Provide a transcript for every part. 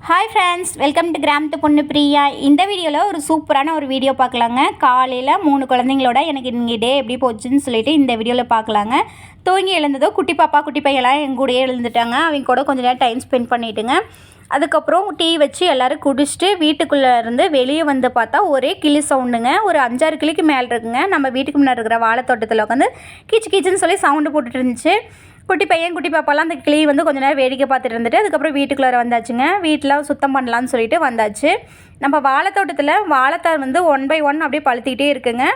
Hi friends, welcome to கிராமத்து பொண்ணு பிரியா. இந்த வீடியோவில் ஒரு சூப்பரான ஒரு வீடியோ பார்க்கலாங்க. காலையில் 3 குழந்தைங்களோட எனக்கு இன்றைக்கி டே எப்படி போச்சுன்னு சொல்லிட்டு இந்த வீடியோவில் பார்க்கலாங்க. தூங்கி எழுந்ததோ குட்டி பாப்பா குட்டி பையெல்லாம் என் கூடயே எழுந்துட்டாங்க. அவங்க கூட கொஞ்சம் நேரம் டைம் ஸ்பெண்ட் பண்ணிவிட்டுங்க. அதுக்கப்புறம் டீ வச்சு எல்லோரும் குடிச்சிட்டு வீட்டுக்குள்ளே இருந்து வெளியே வந்து பார்த்தா ஒரே கிளி சவுண்டுங்க. ஒரு 5-6 கிளிக்கு மேலே இருக்குங்க. நம்ம வீட்டுக்கு முன்னாடி இருக்கிற வாழைத்தோட்டத்தில் உட்காந்து கீச்சு கீச்சுன்னு சொல்லி சவுண்டு போட்டுட்டு இருந்துச்சு. குட்டி பையன் குட்டி பாப்பாலாம் அந்த கிளி வந்து கொஞ்சம் நேரம் வேடிக்கை பார்த்துட்டு இருந்துட்டு அதுக்கப்புறம் வீட்டுக்குள்ளே வந்தாச்சுங்க. வீட்டில் சுத்தம் பண்ணலான்னு சொல்லிட்டு வந்தாச்சு. நம்ம வாழைத்தோட்டத்தில் வாழைத்தார் வந்து 1 by 1 அப்படியே பழுத்திக்கிட்டே இருக்குங்க.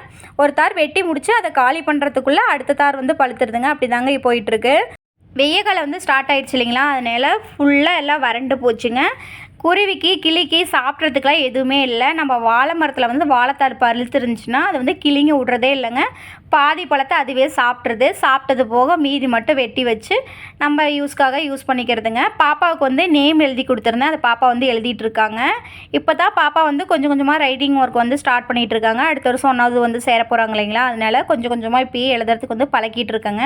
ஒரு தார் வெட்டி முடிச்சு அதை காலி பண்ணுறதுக்குள்ளே அடுத்த தார் வந்து பழுத்துருதுங்க. அப்படி தாங்க போயிட்டுருக்கு. வெய்ய காலம் வந்து ஸ்டார்ட் ஆகிடுச்சு இல்லைங்களா, அதனால் ஃபுல்லாக எல்லாம் வறண்டு போச்சுங்க. குருவிக்கு கிளிக்கு சாப்பிட்றதுக்கெலாம் எதுவுமே இல்லை. நம்ம வாழை மரத்தில் வந்து வாழைத்தார் பழுத்து இருந்துச்சுன்னா அது வந்து கிளிங்க விட்றதே இல்லைங்க. பாதி பழத்தை அதுவே சாப்பிட்றது. சாப்பிட்டது போக மீதி மட்டும் வெட்டி வச்சு நம்ம யூஸ்க்காக யூஸ் பண்ணிக்கிறதுங்க. பாப்பாவுக்கு வந்து நேம் எழுதி கொடுத்துருந்தேன். அது பாப்பா வந்து எழுதிட்டு இருக்காங்க. இப்போ தான் பாப்பா வந்து கொஞ்சம் கொஞ்சமாக ரைட்டிங் ஒர்க் வந்து ஸ்டார்ட் பண்ணிகிட்டு இருக்காங்க. அடுத்த வருஷம் ஒன்றாவது வந்து சேர போகிறாங்க இல்லைங்களா, அதனால கொஞ்சம் கொஞ்சமாக இப்போயே எழுதுறதுக்கு வந்து பழக்கிட்டு இருக்காங்க.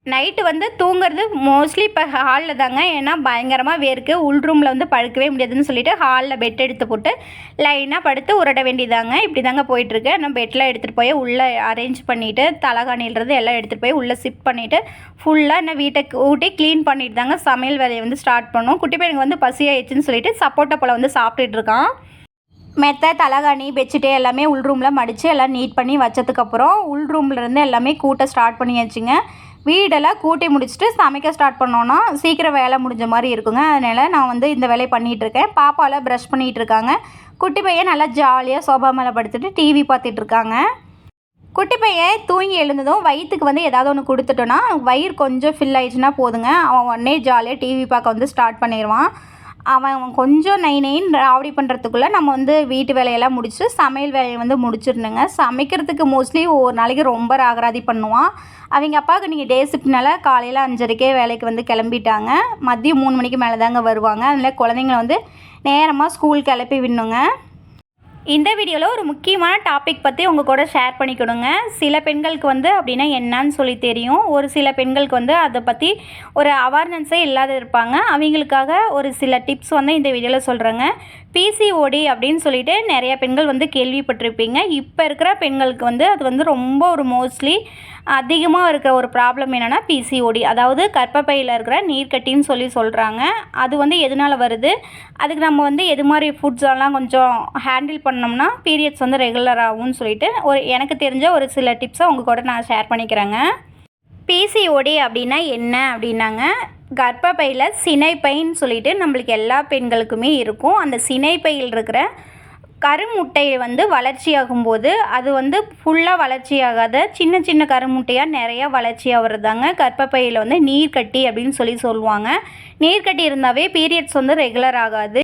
நைட்டு வந்து தூங்குறது மோஸ்ட்லி இப்போ ஹாலில் தாங்க. ஏன்னா பயங்கரமாக வேர்க்கு. உள் ரூமில் வந்து படுக்கவே முடியாதுன்னு சொல்லிட்டு ஹாலில் பெட் எடுத்து போட்டு லைனாக படுத்து உருட வேண்டியதாங்க. இப்படி தாங்க போயிட்டுருக்கு. நம்ம பெட்டில் எடுத்துகிட்டு போய் உள்ளே அரேஞ்ச் பண்ணிவிட்டு தலகாணில்றது எல்லாம் எடுத்துகிட்டு போய் உள்ளே ஷிஃப்ட் பண்ணிவிட்டு ஃபுல்லாக என்ன வீட்டை ஊட்டி க்ளீன் பண்ணிட்டு தாங்க சமையல் வேலையை வந்து ஸ்டார்ட் பண்ணோம். குட்டி பையனுக்கு வந்து பசி ஆயிடுச்சுன்னு சொல்லிட்டு சப்போட்டா பழம் வந்து சாப்பிட்டுட்டு இருக்கான். மெத்தை தலகாணி பெட்ஷீட்டு எல்லாமே உள் ரூமில் மடித்து எல்லாம் நீட் பண்ணி வச்சதுக்கப்புறம் உள் ரூம்லேருந்து எல்லாமே கூட்ட ஸ்டார்ட் பண்ணியாச்சுங்க. வீடெல்லாம் கூட்டி முடிச்சுட்டு சமைக்க ஸ்டார்ட் பண்ணோன்னா சீக்கிரம் வேலை முடிஞ்ச மாதிரி இருக்குங்க. அதனால் நான் வந்து இந்த வேலையை பண்ணிகிட்ருக்கேன். பாப்பாவில் ப்ரஷ் பண்ணிகிட்டு இருக்காங்க. குட்டி பையன் நல்லா ஜாலியாக சோபா மேலே படுத்துட்டு டிவி பார்த்துட்ருக்காங்க. குட்டி பையன் தூங்கி எழுந்ததும் வயிற்றுக்கு வந்து ஏதாவது ஒன்று கொடுத்துட்டோன்னா வயிறு கொஞ்சம் ஃபில் ஆயிடுச்சுன்னா போதுங்க, அவன் உடனே ஜாலியாக டிவி பார்க்க வந்து ஸ்டார்ட் பண்ணிடுவான். அவன் கொஞ்சம் நைன்னு ராவடி பண்ணுறதுக்குள்ளே நம்ம வந்து வீட்டு வேலையெல்லாம் முடிச்சுட்டு சமையல் வேலையை வந்து முடிச்சிடணுங்க. சமைக்கிறதுக்கு மோஸ்ட்லி ஒரு நாளைக்கு ரொம்ப ராகராதி பண்ணுவான். அவங்க அப்பாவுக்கு நீங்கள் டே ஷிஃப்ட்னால காலையில் 5:30க்கே வேலைக்கு வந்து கிளம்பிட்டாங்க. மதியம் 3 மணிக்கு மேலே தாங்க வருவாங்க. அதனால் குழந்தைங்கள வந்து நேரமாக ஸ்கூல் கிளப்பி விடணுங்க. இந்த வீடியோவில் ஒரு முக்கியமான டாபிக் பற்றி உங்கள் கூட ஷேர் பண்ணிக்கணுங்க. சில பெண்களுக்கு வந்து அப்படின்னா என்னன்னு சொல்லி தெரியும். ஒரு சில பெண்களுக்கு வந்து அதை பற்றி ஒரு அவேர்னஸே இல்லாத இருப்பாங்க. அவங்களுக்காக ஒரு சில டிப்ஸ் வந்து இந்த வீடியோவில் சொல்கிறேங்க. பிசிஓடி அப்படின்னு சொல்லிட்டு நிறைய பெண்கள் வந்து கேள்விப்பட்டிருப்பீங்க. இப்போ இருக்கிற பெண்களுக்கு வந்து அது வந்து ரொம்ப ஒரு மோஸ்ட்லி அதிகமாக இருக்கிற ஒரு ப்ராப்ளம் என்னென்னா பிசிஓடி, அதாவது கர்ப்பப்பையில் இருக்கிற நீர்க்கட்டின்னு சொல்கிறாங்க. அது வந்து எதனால் வருது, அதுக்கு நம்ம வந்து எது மாதிரி ஃபுட்ஸ் எல்லாம் கொஞ்சம் ஹேண்டில் பண்ணோம்னா பீரியட்ஸ் வந்து ரெகுலர் ஆகும்னு சொல்லிட்டு எனக்கு தெரிஞ்ச ஒரு சில டிப்ஸை உங்கள் கூட நான் ஷேர் பண்ணிக்கிறேங்க. பிசிஓடி அப்படின்னா என்ன அப்படின்னாங்க, கர்ப்பப்பையில் சினைப்பைன்னு சொல்லிட்டு நம்மளுக்கு எல்லா பெண்களுக்குமே இருக்கும். அந்த சினைப்பையில் இருக்கிற கருமுட்டை வந்து வளர்ச்சியாகும்போது அது வந்து ஃபுல்லாக வளர்ச்சியாகாத சின்ன சின்ன கருமுட்டையாக நிறையா வளர்ச்சியாக வருதாங்க. கர்ப்பப்பையில் வந்து நீர்க்கட்டி அப்படின்னு சொல்லுவாங்க. நீர்க்கட்டி இருந்தாவே பீரியட்ஸ் வந்து ரெகுலர் ஆகாது.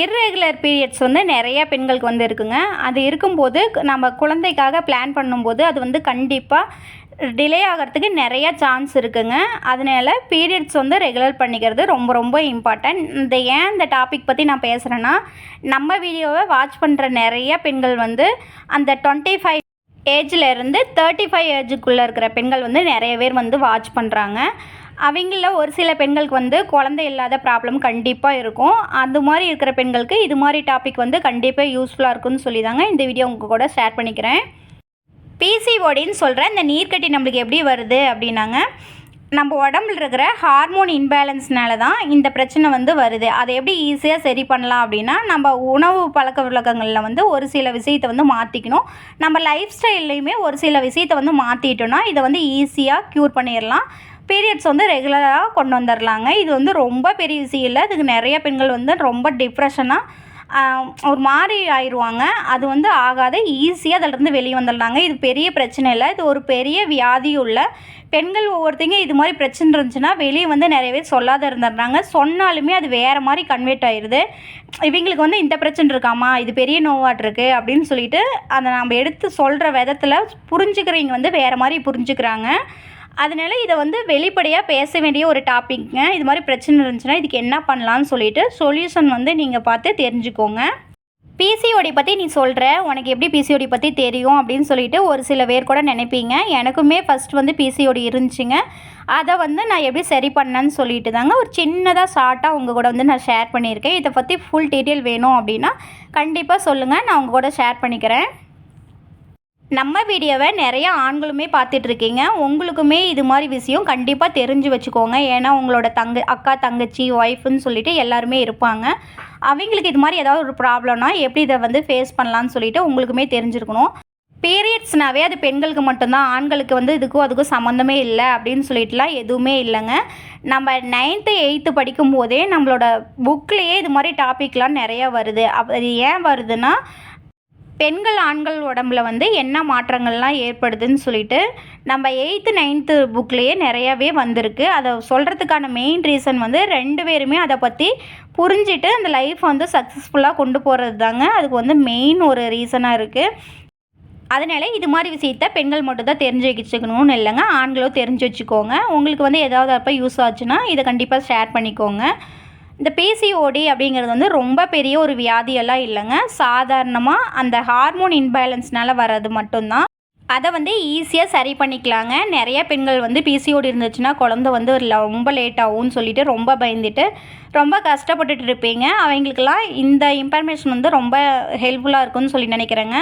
இர்ரெகுலர் பீரியட்ஸ் வந்து நிறையா பெண்களுக்கு வந்து இருக்குங்க. அது இருக்கும்போது நம்ம குழந்தைக்காக பிளான் பண்ணும்போது அது வந்து கண்டிப்பாக டிலே ஆகிறதுக்கு நிறையா சான்ஸ் இருக்குங்க. அதனால் பீரியட்ஸ் வந்து ரெகுலர் பண்ணிக்கிறது ரொம்ப ரொம்ப இம்பார்ட்டன்ட். இந்த டாபிக் பற்றி நான் பேசுகிறேன்னா, நம்ம வீடியோவை வாட்ச் பண்ணுற நிறைய பெண்கள் வந்து அந்த 25 ஏஜ்லேருந்து 35 ஏஜுக்குள்ளே இருக்கிற பெண்கள் வந்து நிறைய பேர் வந்து வாட்ச் பண்ணுறாங்க. அவங்களில் ஒரு சில பெண்களுக்கு வந்து குழந்தை இல்லாத ப்ராப்ளம் கண்டிப்பாக இருக்கும். அது மாதிரி இருக்கிற பெண்களுக்கு இது மாதிரி டாபிக் வந்து கண்டிப்பாக யூஸ்ஃபுல்லாக இருக்குன்னு சொல்லி தாங்க இந்த வீடியோ உங்கள் கூட ஷேர் பண்ணிக்கிறேன். பிசிஓடின்னு சொல்கிற இந்த நீர்க்கட்டி நம்மளுக்கு எப்படி வருது அப்படின்னாங்க, நம்ம உடம்புல இருக்கிற ஹார்மோன் இன்பேலன்ஸ்னால தான் இந்த பிரச்சனை வந்து வருது. அதை எப்படி ஈஸியாக சரி பண்ணலாம் அப்படின்னா, நம்ம உணவு பழக்க வழக்கங்களில் வந்து ஒரு சில விஷயத்தை வந்து மாற்றிக்கணும். நம்ம லைஃப் ஸ்டைல்லையுமே ஒரு சில விஷயத்தை வந்து மாற்றிட்டோன்னா இதை வந்து ஈஸியாக க்யூர் பண்ணிடலாம். பீரியட்ஸ் வந்து ரெகுலராக கொண்டு வந்துடலாங்க. இது வந்து ரொம்ப பெரிய விஷயம் இல்லை. இதுக்கு நிறைய பெண்கள் வந்து ரொம்ப டிப்ரெஷனாக ஒரு மாதிரி ஆயிடுவாங்க. அது வந்து ஆகாத ஈஸியாக அதிலிருந்து வெளியே வந்துடலாங்க. இது பெரிய பிரச்சனை இல்லை. இது ஒரு பெரிய வியாதியும் இல்லை. பெண்கள் ஒவ்வொருத்தங்க இது மாதிரி பிரச்சனை இருந்துச்சுன்னா வெளியே வந்து நிறைய பேர் சொல்லாத இருந்துடுறாங்க. சொன்னாலுமே அது வேறு மாதிரி கன்வெர்ட் ஆயிடுது. இவங்களுக்கு வந்து இந்த பிரச்சனை இருக்காமா, இது பெரிய நோவாட்டிருக்கு அப்படின்னு சொல்லிட்டு அதை நம்ம எடுத்து சொல்கிற விதத்தில் புரிஞ்சுக்கிறவங்க வந்து வேறு மாதிரி புரிஞ்சுக்கிறாங்க. அதனால் இதை வந்து வெளிப்படையாக பேச வேண்டிய ஒரு டாபிக்ங்க. இது மாதிரி பிரச்சனை இருந்துச்சுன்னா இதுக்கு என்ன பண்ணலான்னு சொல்லிட்டு சொல்யூஷன் வந்து நீங்கள் பார்த்து தெரிஞ்சுக்கோங்க. பிசிஓடி பற்றி நீ சொல்கிற, உனக்கு எப்படி பிசிஓடி பற்றி தெரியும் அப்படின்னு சொல்லிட்டு ஒரு சில பேர் கூட நினைப்பீங்க. எனக்குமே ஃபஸ்ட் வந்து பிசிஓடி இருந்துச்சுங்க. அதை வந்து நான் எப்படி சரி பண்ணேன்னு சொல்லிட்டு தாங்க ஒரு சின்னதாக ஷார்ட்டாக உங்கள் கூட வந்து நான் ஷேர் பண்ணியிருக்கேன். இதை பற்றி ஃபுல் டீட்டெயில் வேணும் அப்படின்னா கண்டிப்பாக சொல்லுங்கள், நான் உங்கள் கூட ஷேர் பண்ணிக்கிறேன். நம்ம வீடியோவை நிறையா ஆண்களுமே பார்த்துட்ருக்கீங்க. உங்களுக்குமே இது மாதிரி விஷயம் கண்டிப்பாக தெரிஞ்சு வச்சுக்கோங்க. ஏன்னா உங்களோட அக்கா தங்கச்சி ஒய்ஃப்னு சொல்லிட்டு எல்லாருமே இருப்பாங்க. அவங்களுக்கு இது மாதிரி ஏதாவது ஒரு ப்ராப்ளம்னா எப்படி இதை வந்து ஃபேஸ் பண்ணலான்னு சொல்லிட்டு உங்களுக்குமே தெரிஞ்சிருக்கணும். பீரியட்ஸ்னாவே அது பெண்களுக்கு மட்டும்தான், ஆண்களுக்கு வந்து இதுக்கும் அதுக்கும் சம்மந்தமே இல்லை அப்படின்னு சொல்லிட்டுலாம் எதுவுமே இல்லைங்க. நம்ம 9th 8th படிக்கும் போதே நம்மளோட புக்லேயே இது மாதிரி டாப்பிக்லாம் நிறையா வருது. அது ஏன் வருதுன்னா, பெண்கள் ஆண்கள் உடம்புல வந்து என்ன மாற்றங்கள்லாம் ஏற்படுதுன்னு சொல்லிட்டு நம்ம 8th 9th புக்லேயே நிறையாவே வந்திருக்கு. அதை சொல்கிறதுக்கான மெயின் ரீசன் வந்து 2 பேருமே அதை பற்றி புரிஞ்சுட்டு அந்த லைஃப் வந்து சக்ஸஸ்ஃபுல்லாக கொண்டு போகிறது தாங்க. அதுக்கு வந்து மெயின் ஒரு ரீசனாக இருக்குது. அதனால் இது மாதிரி விஷயத்த பெண்கள் மட்டும் தான் தெரிஞ்சு வச்சுக்கணும்னு இல்லைங்க, ஆண்களும் தெரிஞ்சு வச்சுக்கோங்க. உங்களுக்கு வந்து ஏதாவது அப்போ யூஸ் ஆச்சுன்னா இதை கண்டிப்பாக ஷேர் பண்ணிக்கோங்க. இந்த பிசிஓடி அப்படிங்கிறது வந்து ரொம்ப பெரிய ஒரு வியாதியெல்லாம் இல்லைங்க. சாதாரணமாக அந்த ஹார்மோன் இன்பேலன்ஸ்னால் வர்றது மட்டும்தான். அதை வந்து ஈஸியாக சரி பண்ணிக்கலாங்க. நிறைய பெண்கள் வந்து பிசிஓடி இருந்துச்சுன்னா குழந்தை வந்து ரொம்ப லேட் ஆகும்னு சொல்லிட்டு ரொம்ப பயந்துட்டு ரொம்ப கஷ்டப்பட்டுட்டு இருப்பீங்க. அவங்களுக்கெல்லாம் இந்த இன்ஃபர்மேஷன் வந்து ரொம்ப ஹெல்ப்ஃபுல்லாக இருக்கும்னு சொல்லி நினைக்கிறேங்க.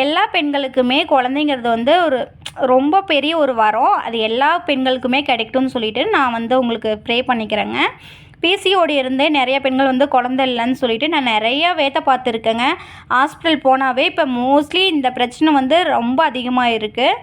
எல்லா பெண்களுக்குமே குழந்தைங்கிறது வந்து ரொம்ப பெரிய ஒரு வரம். அது எல்லா பெண்களுக்குமே கிடைக்கட்டும்னு சொல்லிட்டு நான் வந்து உங்களுக்கு ப்ரே பண்ணிக்கிறேங்க. பிசிஓடி இருந்தே நிறைய பெண்கள் வந்து குழந்தை இல்லைன்னு சொல்லிட்டு நான் நிறையா வேத்தை பார்த்துருக்கேங்க. ஹாஸ்பிட்டல் போனாவே இப்போ மோஸ்ட்லி இந்த பிரச்சனை வந்து ரொம்ப அதிகமாக இருக்குது.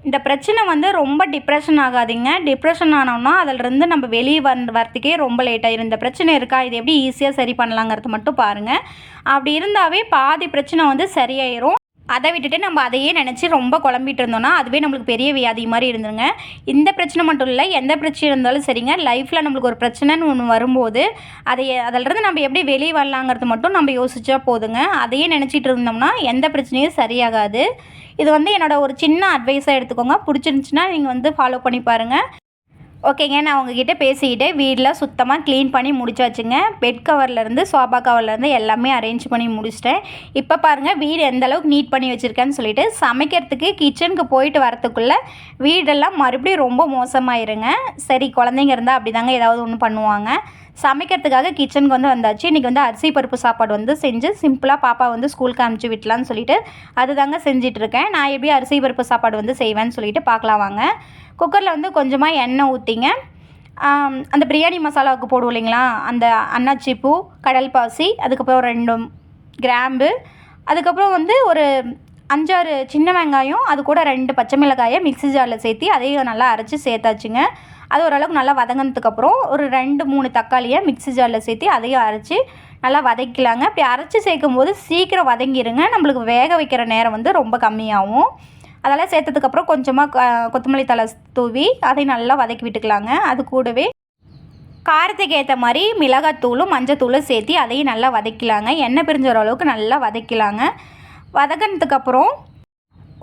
இந்த பிரச்சனை வந்து ரொம்ப டிப்ரெஷன் ஆகாதீங்க. டிப்ரெஷன் ஆனோம்னா அதிலிருந்து நம்ம வெளியே வரத்துக்கே ரொம்ப லேட் ஆகிடும். இந்த பிரச்சனை இருக்கா, இது எப்படி ஈஸியாக சரி பண்ணலாங்கிறது மட்டும் பாருங்கள். அப்படி இருந்தாவே பாதி பிரச்சனை வந்து சரியாயிரும். அதை விட்டுட்டு நம்ம அதையே நினச்சி ரொம்ப குழம்பிட்டு இருந்தோம்னா அதுவே நம்மளுக்கு பெரிய வியாதி மாதிரி இருந்துருங்க. இந்த பிரச்சனை மட்டும் இல்லை, எந்த பிரச்சனை இருந்தாலும் சரிங்க, லைஃப்பில் நம்மளுக்கு ஒரு பிரச்சனைன்னு ஒன்று வரும்போது அதிலிருந்து நம்ம எப்படி வெளியே வரலாங்கிறது மட்டும் நம்ம யோசிச்சா போதுங்க. அதையே நினச்சிட்டு இருந்தோம்னா எந்த பிரச்சனையும் சரியாகாது. இது வந்து என்னோடய ஒரு சின்ன அட்வைஸாக எடுத்துக்கோங்க. பிடிச்சிருந்துச்சின்னா நீங்கள் வந்து ஃபாலோ பண்ணி பாருங்கள். ஓகேங்க, நான் உங்ககிட்ட பேசிக்கிட்டே வீடெலாம் சுத்தமாக க்ளீன் பண்ணி முடிச்சாச்சுங்க. பெட் கவர்லேருந்து சோஃபா கவர்லேருந்து எல்லாமே அரேஞ்ச் பண்ணி முடிச்சிட்டேன். இப்போ பாருங்கள் வீடு எந்த அளவுக்கு நீட் பண்ணி வச்சுருக்கேன்னு சொல்லிட்டு சமைக்கிறதுக்கு கிச்சனுக்கு போயிட்டு வரத்துக்குள்ளே வீடெல்லாம் மறுபடியும் ரொம்ப மோசமாயிருங்க. சரி, குழந்தைங்க இருந்தால் அப்படி தாங்க ஏதாவது ஒன்று பண்ணுவாங்க. சமைக்கிறதுக்காக கிச்சனுக்கு வந்து வந்தாச்சு. இன்றைக்கி வந்து அரிசி பருப்பு சாப்பாடு வந்து செஞ்சு சிம்பிளாக பாப்பா வந்து ஸ்கூலுக்கு அனுப்பிச்சி விட்டலான்னு சொல்லிட்டு அது தாங்க செஞ்சிட்ருக்கேன். நான் எப்படி அரிசி பருப்பு சாப்பாடு வந்து செய்வேன்னு சொல்லிட்டு பார்க்கலாம் வாங்க. குக்கரில் வந்து கொஞ்சமாக எண்ணெய் ஊற்றிங்க. அந்த பிரியாணி மசாலாவுக்கு போடுவோம் இல்லைங்களா, அந்த அன்னாச்சி பூ, கடல் பாசி, அதுக்கப்புறம் 2 கிராம்பு, அதுக்கப்புறம் வந்து ஒரு 5 6 சின்ன வெங்காயம், அது கூட 2 பச்சை மிளகாயை மிக்ஸி ஜாரில் சேர்த்து அதையும் நல்லா அரைச்சி சேர்த்தாச்சுங்க. அது ஓரளவுக்கு நல்லா வதங்கினதுக்கப்புறம் ஒரு 2 3 தக்காளியை மிக்ஸி ஜாரில் சேர்த்து அதையும் அரைச்சி நல்லா வதக்கிக்கலாங்க. இப்படி அரைச்சி சேர்க்கும் போது சீக்கிரம் வதங்கிடுங்க. நம்மளுக்கு வேக வைக்கிற நேரம் வந்து ரொம்ப கம்மியாகும். அதெல்லாம் சேர்த்ததுக்கப்புறம் கொஞ்சமாக கொத்தமல்லி தழை தூவி அதை நல்லா வதக்கி விட்டுக்கலாங்க. அது கூடவே காரத்துக்கு ஏற்ற மாதிரி மிளகாத்தூளும் மஞ்சத்தூளும் சேர்த்து அதையும் நல்லா வதக்கலாங்க. எண்ணெய் பிரிஞ்ச அளவுக்கு நல்லா வதக்கலாங்க. வதக்கினதுக்கப்புறம்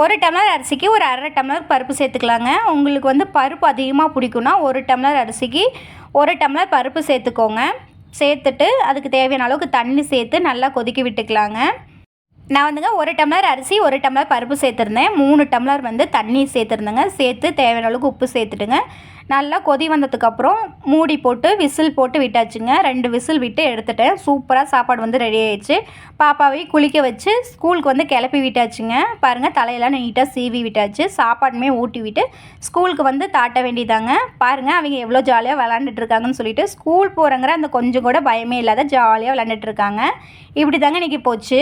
1 டம்ளர் அரிசிக்கு ஒரு 1/2 டம்ளர் பருப்பு சேர்த்துக்கலாங்க. உங்களுக்கு வந்து பருப்பு அதிகமாக பிடிக்குன்னா 1 டம்ளர் அரிசிக்கு 1 டம்ளர் பருப்பு சேர்த்துக்கோங்க. சேர்த்துட்டு அதுக்கு தேவையான அளவுக்கு தண்ணி சேர்த்து நல்லா கொதிக்க விட்டுக்கலாங்க. நான் வந்துங்க 1 டம்ளர் அரிசி 1 டம்ளர் பருப்பு சேர்த்துருந்தேன். 3 டம்ளர் வந்து தண்ணி சேர்த்துருந்தேங்க. சேர்த்து தேவையான அளவுக்கு உப்பு சேர்த்துட்டுங்க. நல்லா கொதி வந்ததுக்கப்புறம் மூடி போட்டு விசில் போட்டு விட்டாச்சுங்க. 2 விசில் விட்டு எடுத்துட்டேன். சூப்பராக சாப்பாடு வந்து ரெடி ஆகிடுச்சு. பாப்பாவையும் குளிக்க வச்சு ஸ்கூலுக்கு வந்து கிளப்பி விட்டாச்சுங்க. பாருங்கள், தலையெல்லாம் நீட்டாக சீவி விட்டாச்சு. சாப்பாடுமே ஊட்டி விட்டு ஸ்கூலுக்கு வந்து தாட்ட வேண்டியதாங்க. பாருங்கள், அவங்க எவ்வளோ ஜாலியாக விளாண்டுட்டு இருக்காங்கன்னு சொல்லிட்டு ஸ்கூல் போகிறங்கிற அந்த கொஞ்சம் கூட பயமே இல்லாத ஜாலியாக விளாண்டுட்டு இருக்காங்க. இப்படி தாங்க இன்றைக்கி போச்சு.